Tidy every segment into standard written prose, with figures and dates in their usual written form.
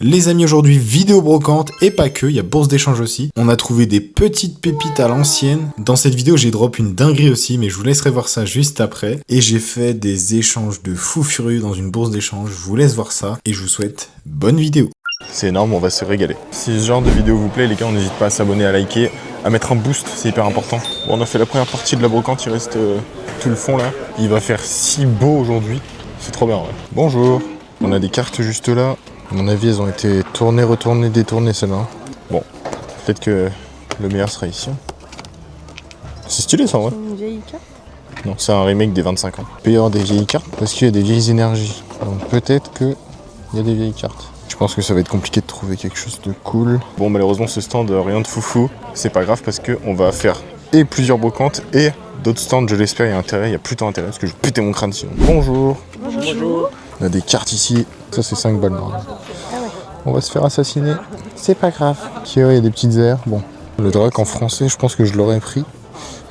Les amis, aujourd'hui, vidéo brocante et pas que, il y a bourse d'échange aussi. On a trouvé des petites pépites à l'ancienne. Dans cette vidéo, j'ai drop une dinguerie aussi, mais je vous laisserai voir ça juste après. Et j'ai fait des échanges de fou furieux dans une bourse d'échange. Je vous laisse voir ça et je vous souhaite bonne vidéo. C'est énorme, on va se régaler. Si ce genre de vidéo vous plaît, les gars, on n'hésite pas à s'abonner, à liker, à mettre un boost, c'est hyper important. Bon, on a fait la première partie de la brocante, il reste tout le fond là. Il va faire si beau aujourd'hui, c'est trop bien, ouais. Bonjour, on a des cartes juste là. À mon avis, elles ont été tournées, retournées, détournées celles-là. Bon, peut-être que le meilleur sera ici. C'est stylé ça, ouais. C'est une vieille carte. Non, c'est un remake des 25 ans. Il peut y avoir des vieilles cartes parce qu'il y a des vieilles énergies. Donc peut-être qu'il y a des vieilles cartes. Je pense que ça va être compliqué de trouver quelque chose de cool. Bon, malheureusement, ce stand, rien de foufou. C'est pas grave parce qu'on va faire et plusieurs brocantes et d'autres stands, je l'espère, il y a intérêt. Il y a plutôt intérêt parce que je vais péter mon crâne sinon. Bonjour. Bonjour. On a des cartes ici. Ça, c'est 5 balles. Non. On va se faire assassiner. C'est pas grave. Ok, ouais, il y a des petites airs. Bon, le drac en français, je pense que je l'aurais pris.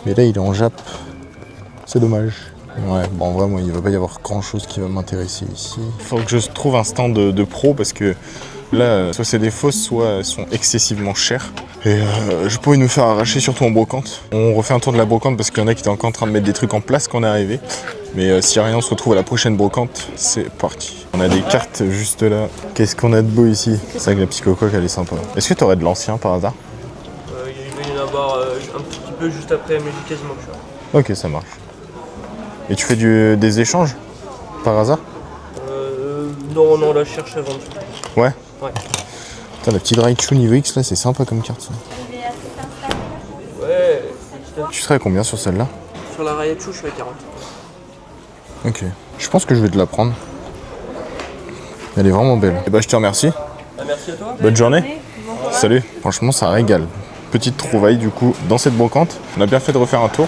Mais là, il est en jap. C'est dommage. Ouais, bon, en vrai, moi, il va pas y avoir grand chose qui va m'intéresser ici. Il faut que je trouve un stand de pro parce que là, soit c'est des fausses, soit elles sont excessivement chères. Et je pourrais nous faire arracher, surtout en brocante. On refait un tour de la brocante parce qu'il y en a qui étaient encore en train de mettre des trucs en place quand on est arrivé. Mais s'il n'y a rien, on se retrouve à la prochaine brocante. C'est parti. On a des cartes juste là. Qu'est-ce qu'on a de beau ici? C'est vrai que la psychocoque, elle est sympa. Est-ce que tu aurais de l'ancien par hasard? Il va y en avoir un petit peu juste après, mais quasiment plus. Ok, ça marche. Et tu fais des échanges par hasard? Non, là je cherche à vendre. Ouais. Ouais. Putain, la petite Raichu niveau X là, c'est sympa comme carte ça. Ouais, Tu serais à combien sur celle-là? sur la Raichu, je suis à 40. Ok. Je pense que je vais te la prendre. Elle est vraiment belle. Et bah je te remercie. Ah, merci à toi. Bonne journée. Salut. Franchement, ça régale. Petite trouvaille du coup dans cette brocante. On a bien fait de refaire un tour.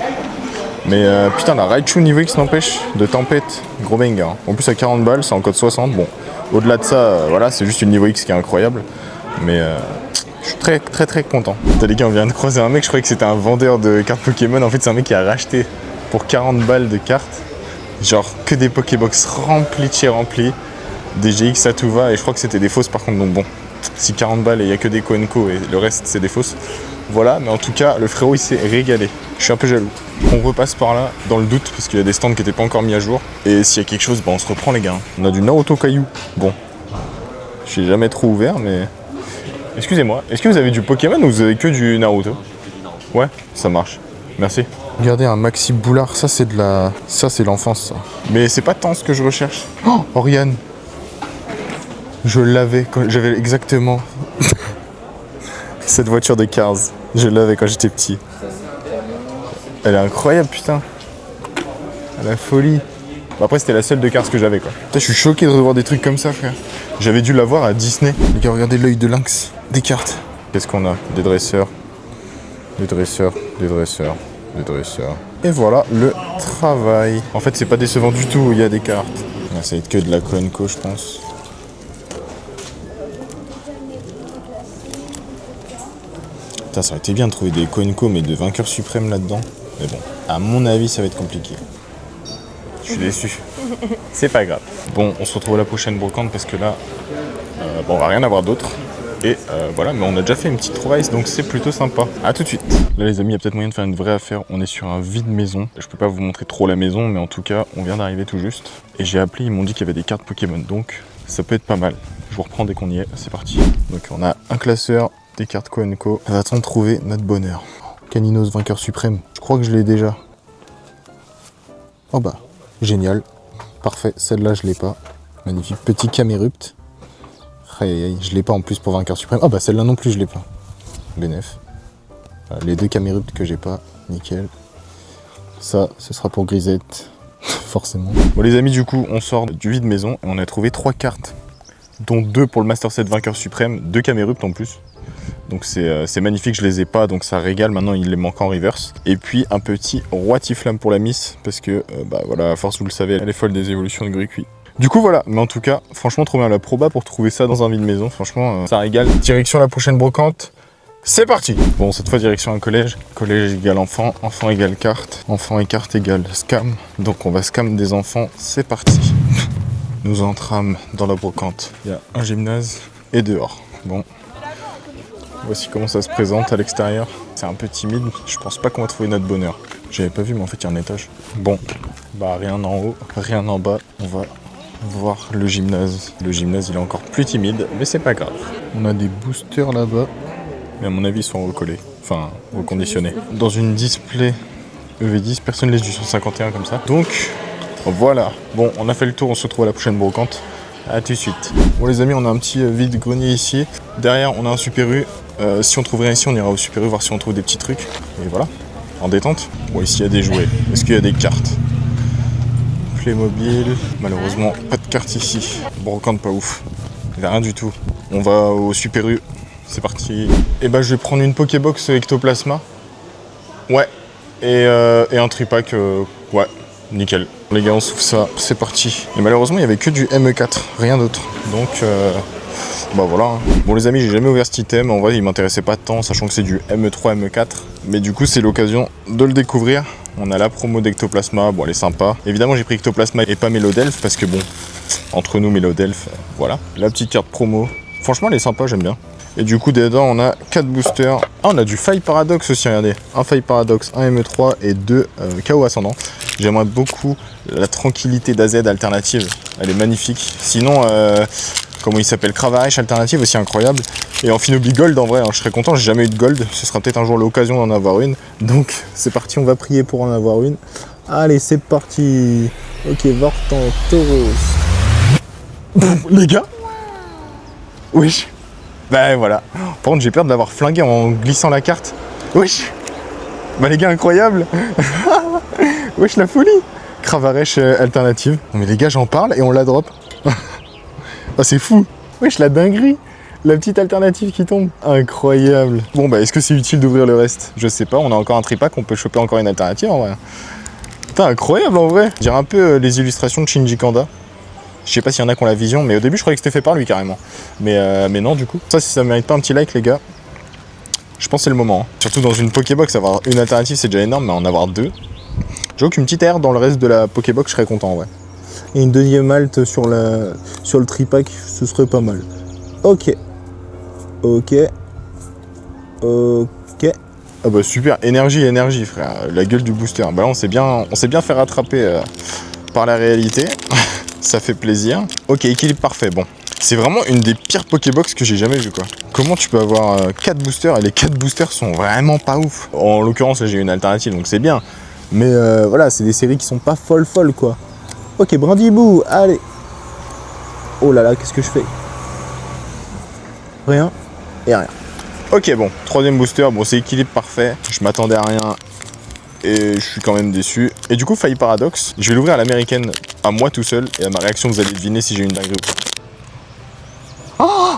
Mais putain, la Raichu niveau X n'empêche de tempête. Gros banger. Hein. En plus, à 40 balles, c'est en code 60. Bon, au-delà de ça, voilà, c'est juste une niveau X qui est incroyable. Mais je suis très content. T'as les gars, on vient de croiser un mec, je croyais que c'était un vendeur de cartes Pokémon. En fait, c'est un mec qui a racheté pour 40 balles de cartes. Genre que des Pokébox remplis de chez remplis. Des GX à tout va. Et je crois que c'était des fausses par contre. Donc bon, si 40 balles et il n'y a que des Coenco et le reste c'est des fausses. Voilà, mais en tout cas, le frérot il s'est régalé. Je suis un peu jaloux. On repasse par là dans le doute parce qu'il y a des stands qui n'étaient pas encore mis à jour. Et s'il y a quelque chose, bah on se reprend les gars. On a du Naruto Caillou. Bon, je n'ai jamais trop ouvert, mais... Excusez-moi, est-ce que vous avez du Pokémon ou vous avez que du Naruto? Ouais, ça marche. Merci. Regardez un Maxi Boulard, ça c'est de la... Ça c'est l'enfance ça. Mais c'est pas tant ce que je recherche. Oh, Oriane. Je l'avais quand j'avais exactement cette voiture de Cars. Je l'avais quand j'étais petit. Elle est incroyable putain. La folie. Bon, après c'était la seule de Cars que j'avais quoi. Putain, je suis choqué de revoir des trucs comme ça frère. J'avais dû l'avoir à Disney. Les gars, regardez l'œil de lynx. Des cartes. Qu'est-ce qu'on a? Des dresseurs. Des dresseurs. Des dresseurs. Des dresseurs. Et voilà le travail. En fait c'est pas décevant du tout, il y a des cartes. Ah, ça va être que de la Coenco je pense. Putain, ça aurait été bien de trouver des Coenco mais de vainqueurs suprêmes là-dedans. Mais bon, à mon avis ça va être compliqué. Je suis déçu. C'est pas grave. Bon, on se retrouve à la prochaine brocante parce que là, bon, on va rien avoir d'autre. Et voilà, mais on a déjà fait une petite trouvaille, donc c'est plutôt sympa. A tout de suite. Là les amis, il y a peut-être moyen de faire une vraie affaire. On est sur un vide maison. Je peux pas vous montrer trop la maison, mais en tout cas, on vient d'arriver tout juste. Et j'ai appelé, ils m'ont dit qu'il y avait des cartes Pokémon, donc ça peut être pas mal. Je vous reprends dès qu'on y est, c'est parti. Donc on a un classeur, des cartes Coenco. On va attendre de trouver notre bonheur. Caninos, vainqueur suprême. Je crois que je l'ai déjà. Oh bah, génial. Parfait, celle-là je l'ai pas. Magnifique, petit Camerupt. Aïe aïe aïe, je l'ai pas en plus pour vainqueur suprême. Ah bah celle-là non plus je l'ai pas. Bénef. Les deux Camerupt que j'ai pas, nickel. Ça, ce sera pour Grisette, forcément. Bon les amis, du coup, on sort du vide maison et on a trouvé 3 cartes, dont 2 pour le Master Set vainqueur suprême, 2 Camerupt en plus. Donc c'est magnifique, je les ai pas, donc ça régale. Maintenant il les manque en reverse. Et puis un petit Roi Tiflam pour la Miss, parce que bah voilà, à force vous le savez, elle est folle des évolutions de Gruqui. Du coup voilà, mais en tout cas, franchement trop bien la proba pour trouver ça dans un vide maison, franchement ça régale. Direction la prochaine brocante, c'est parti. Bon, cette fois direction un collège, collège égale enfant, enfant égale carte, enfant et carte égale scam. Donc on va scam des enfants, c'est parti. Nous entrâmes dans la brocante. Il y a un gymnase, et dehors. Bon, voici comment ça se présente à l'extérieur. C'est un peu timide, je pense pas qu'on va trouver notre bonheur. J'avais pas vu, mais en fait il y a un étage. Bon, bah rien en haut, rien en bas. On va voir le gymnase. Le gymnase il est encore plus timide, mais c'est pas grave. On a des boosters là-bas, mais à mon avis ils sont recollés, enfin reconditionnés. Dans une display EV10, personne laisse du 151 comme ça. Donc voilà, bon on a fait le tour, on se retrouve à la prochaine brocante. A tout de suite. Bon les amis, on a un petit vide-grenier ici. Derrière on a un Super U. Si on trouve rien ici, on ira au Super U voir si on trouve des petits trucs. Et voilà, en détente. Bon ici il y a des jouets. Est-ce qu'il y a des cartes? Playmobil. Malheureusement pas de cartes ici. Brocante pas ouf. Il n'y a rien du tout. On va au Super U. C'est parti. Et bah je vais prendre une Pokébox Ectoplasma. Ouais. Et un tripack. Ouais. Nickel. Les gars, on s'ouvre ça, c'est parti. Et malheureusement, il n'y avait que du ME4, rien d'autre. Donc, bah voilà. Hein. Bon les amis, j'ai jamais ouvert cet item. En vrai, il m'intéressait pas tant, sachant que c'est du ME3, ME4. Mais du coup, c'est l'occasion de le découvrir. On a la promo d'Ectoplasma, bon elle est sympa. Évidemment, j'ai pris Ectoplasma et pas Mélodelph, parce que bon, entre nous, Mélodelph, voilà. La petite carte promo. Franchement, elle est sympa, j'aime bien. Et du coup, dedans, on a 4 boosters. Ah, on a du Faille Paradox aussi, regardez. Un Faille Paradox, un ME3 et 2 KO Ascendant. J'aimerais beaucoup la tranquillité d'AZ alternative. Elle est magnifique. Sinon, comment il s'appelle, Cravarèche alternative aussi incroyable. Et en Finobi Gold, en vrai, hein, je serais content. J'ai jamais eu de Gold. Ce sera peut-être un jour l'occasion d'en avoir une. Donc, c'est parti, on va prier pour en avoir une. Allez, c'est parti. Ok, Vortan, Tauros. Les gars. Oui. Bah voilà. Par contre, j'ai peur de l'avoir flingué en glissant la carte. Wesh. Bah les gars, incroyable. Wesh, la folie. Cravarèche alternative. Non mais les gars, j'en parle et on la drop. Ah, c'est fou. Wesh, la dinguerie. La petite alternative qui tombe. Incroyable. Bon bah, est-ce que c'est utile d'ouvrir le reste? Je sais pas, on a encore un tripack, on peut choper encore une alternative en vrai. Putain, incroyable en vrai. Je dirais un peu les illustrations de Shinji Kanda. Je sais pas s'il y en a qui ont la vision, mais au début je croyais que c'était fait par lui carrément. Mais non du coup. Ça, si ça mérite pas un petit like les gars, je pense que c'est le moment. Hein. Surtout dans une Pokébox, avoir une alternative c'est déjà énorme, mais en avoir deux. J'avoue qu'une petite air dans le reste de la Pokébox, je serais content en vrai. Et une deuxième halte sur le tripack, ce serait pas mal. Ok. Ok. Ok. Ah bah super, énergie frère. La gueule du booster. Bah là on s'est bien fait rattraper par la réalité. Ça fait plaisir. Ok, équilibre parfait, bon. C'est vraiment une des pires Pokébox que j'ai jamais vu quoi. Comment tu peux avoir 4 boosters et les 4 boosters sont vraiment pas ouf. En l'occurrence là j'ai une alternative donc c'est bien. Mais voilà, c'est des séries qui sont pas folles quoi. Ok, Brindibou, allez. Oh là là, qu'est-ce que je fais? Rien et rien. Ok bon, troisième booster, bon c'est équilibre parfait. Je m'attendais à rien. Et je suis quand même déçu. Et du coup, Faille Paradox, je vais l'ouvrir à l'américaine, à moi tout seul, et à ma réaction, vous allez deviner si j'ai une dinguerie ou pas. Oh,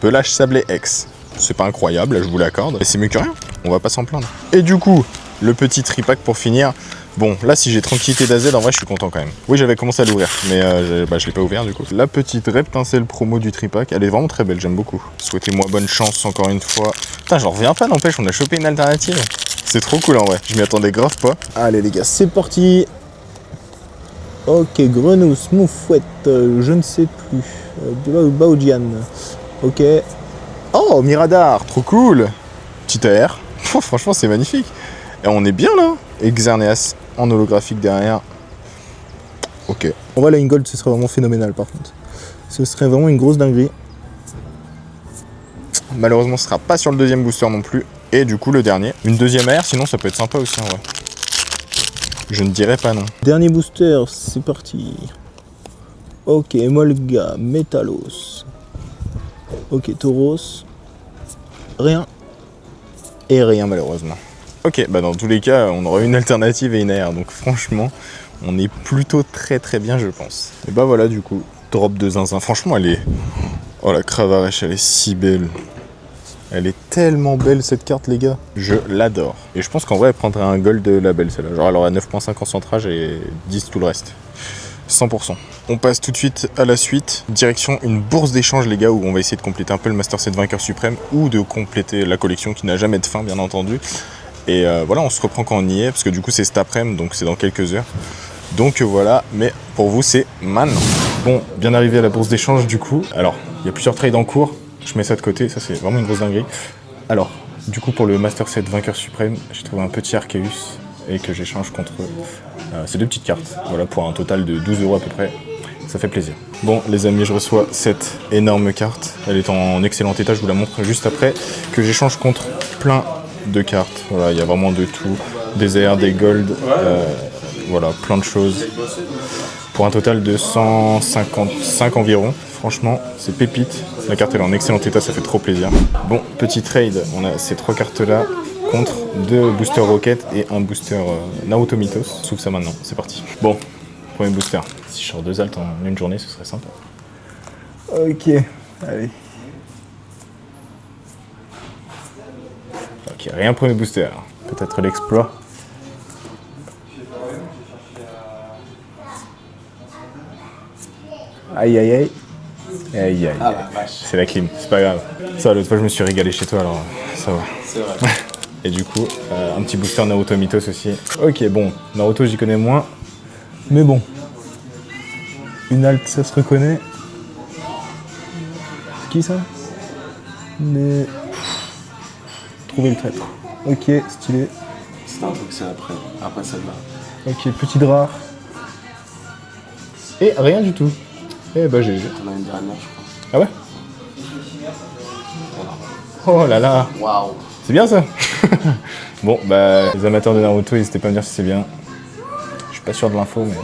Pelage Sablé X. C'est pas incroyable, là, je vous l'accorde, mais c'est mieux que rien. On va pas s'en plaindre. Et du coup, le petit tripack pour finir. Bon, là, si j'ai tranquillité d'AZ, en vrai, je suis content quand même. Oui, j'avais commencé à l'ouvrir, mais je l'ai pas ouvert du coup. La petite Reptincelle promo du tripack, elle est vraiment très belle, j'aime beaucoup. Souhaitez-moi bonne chance encore une fois. Putain, j'en reviens pas, n'empêche, on a chopé une alternative. C'est trop cool en vrai, je m'y attendais grave pas. Allez les gars, c'est parti. Ok, Grenousse, Moufouette, je ne sais plus. Baojian. Ok. Oh, Miradar, trop cool. Petit AR. Oh, franchement, c'est magnifique. Et on est bien là. Exerneas en holographique derrière. Ok. En vrai, la Ingold, ce serait vraiment phénoménal par contre. Ce serait vraiment une grosse dinguerie. Malheureusement, ce sera pas sur le deuxième booster non plus. Et du coup, le dernier. Une deuxième AR, sinon ça peut être sympa aussi en vrai. Je ne dirais pas non. Dernier booster, c'est parti. Ok, Molga, Metalos. Ok, Tauros. Rien. Et rien malheureusement. Ok, bah dans tous les cas, on aura une alternative et une AR. Donc franchement, on est plutôt très bien je pense. Et bah voilà du coup, drop de zinzin. Franchement, elle est... Oh la Cravarèche, elle est si belle. Elle est tellement belle cette carte les gars. Je l'adore. Et je pense qu'en vrai elle prendrait un gold label celle-là. Genre elle aura 9.5 en centrage et 10 tout le reste. 100%. On passe tout de suite à la suite. Direction une bourse d'échange les gars où on va essayer de compléter un peu le Master Set Vainqueur Suprême ou de compléter la collection qui n'a jamais de fin bien entendu. Et voilà, on se reprend quand on y est parce que du coup c'est cet après-midi donc c'est dans quelques heures. Donc voilà, mais pour vous c'est maintenant. Bon, bien arrivé à la bourse d'échange du coup. Alors, Il y a plusieurs trades en cours. Je mets ça de côté. Ça, c'est vraiment une grosse dinguerie. Alors, du coup, pour le Master Set Vainqueur Suprême, j'ai trouvé un petit Arceus et que j'échange contre ces 2 petites cartes. Voilà, pour un total de 12 € à peu près. Ça fait plaisir. Bon, les amis, je reçois cette énorme carte. Elle est en excellent état, je vous la montre juste après. Que j'échange contre plein de cartes. Voilà, il y a vraiment de tout. Des airs, des golds, voilà, plein de choses. Pour un total de 155 environ. Franchement, c'est pépite. La carte elle est en excellent état, ça fait trop plaisir. Bon, petit trade, on a ces 3 cartes-là contre 2 boosters Rocket et un booster Naruto Mythos. Sauf ça maintenant, c'est parti. Bon, premier booster. Si je sors 2 alts en une journée, ce serait sympa. Ok, allez. Ok, rien premier booster. Peut-être l'exploit. Aïe aïe aïe. Aïe aïe. Ah la vache. C'est la clim, c'est pas grave. Ça, l'autre fois, je me suis régalé chez toi, alors ça va. C'est vrai. Et du coup, un petit booster Naruto Mythos aussi. Ok, bon, Naruto, j'y connais moins. Mais bon. Une alt, ça se reconnaît. Qui ça? Mais... Trouver le traître. Ok, stylé. C'est un truc, c'est après celle-là. Ok, petit rare. Et rien du tout. Eh bah GG. On a une dernière, je crois. Ah ouais? Oh là là. Waouh. C'est bien ça. Bon, bah les amateurs de Naruto, n'hésitez pas à me dire si c'est bien. Je suis pas sûr de l'info, mais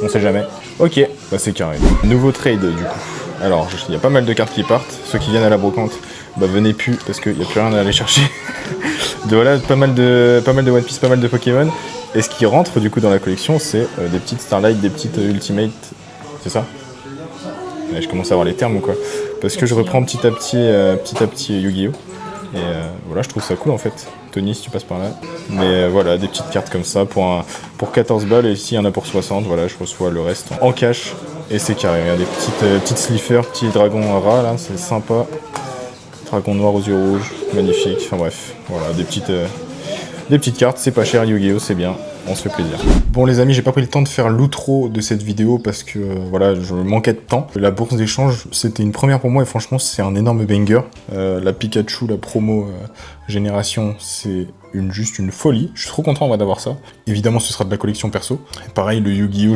on sait jamais. Ok, bah c'est carré. Nouveau trade du coup. Alors, il y a pas mal de cartes qui partent. Ceux qui viennent à la brocante, bah venez plus parce qu'il n'y a plus rien à aller chercher. Voilà, pas mal de One Piece, pas mal de Pokémon. Et ce qui rentre du coup dans la collection, c'est des petites Starlight, des petites Ultimate. C'est ça? Ouais, je commence à avoir les termes ou quoi. Parce que je reprends petit à petit Yu-Gi-Oh! Et voilà, je trouve ça cool en fait. Tony, si tu passes par là. Mais voilà, des petites cartes comme ça pour 14 balles. Et s'il y en a pour 60, voilà, je reçois le reste en cash. Et c'est carré. Il y a des petites sliffers, petits dragons rats là, c'est sympa. Dragon noir aux yeux rouges, magnifique. Enfin bref, voilà, des petites cartes, c'est pas cher, Yu-Gi-Oh! C'est bien. On se fait plaisir. Bon les amis, j'ai pas pris le temps de faire l'outro de cette vidéo parce que voilà, je manquais de temps. La bourse d'échange, c'était une première pour moi et franchement c'est un énorme banger. La Pikachu, la promo génération, c'est juste une folie. Je suis trop content d'avoir ça. Évidemment ce sera de la collection perso. Et pareil, le Yu-Gi-Oh!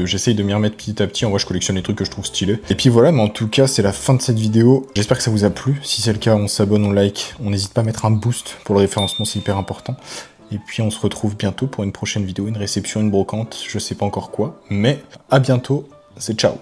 J'essaye de m'y remettre petit à petit. En vrai je collectionne les trucs que je trouve stylés. Et puis voilà, mais en tout cas c'est la fin de cette vidéo. J'espère que ça vous a plu. Si c'est le cas, on s'abonne, on like. On n'hésite pas à mettre un boost pour le référencement, c'est hyper important. Et puis on se retrouve bientôt pour une prochaine vidéo, une réception, une brocante, je sais pas encore quoi. Mais à bientôt, c'est ciao.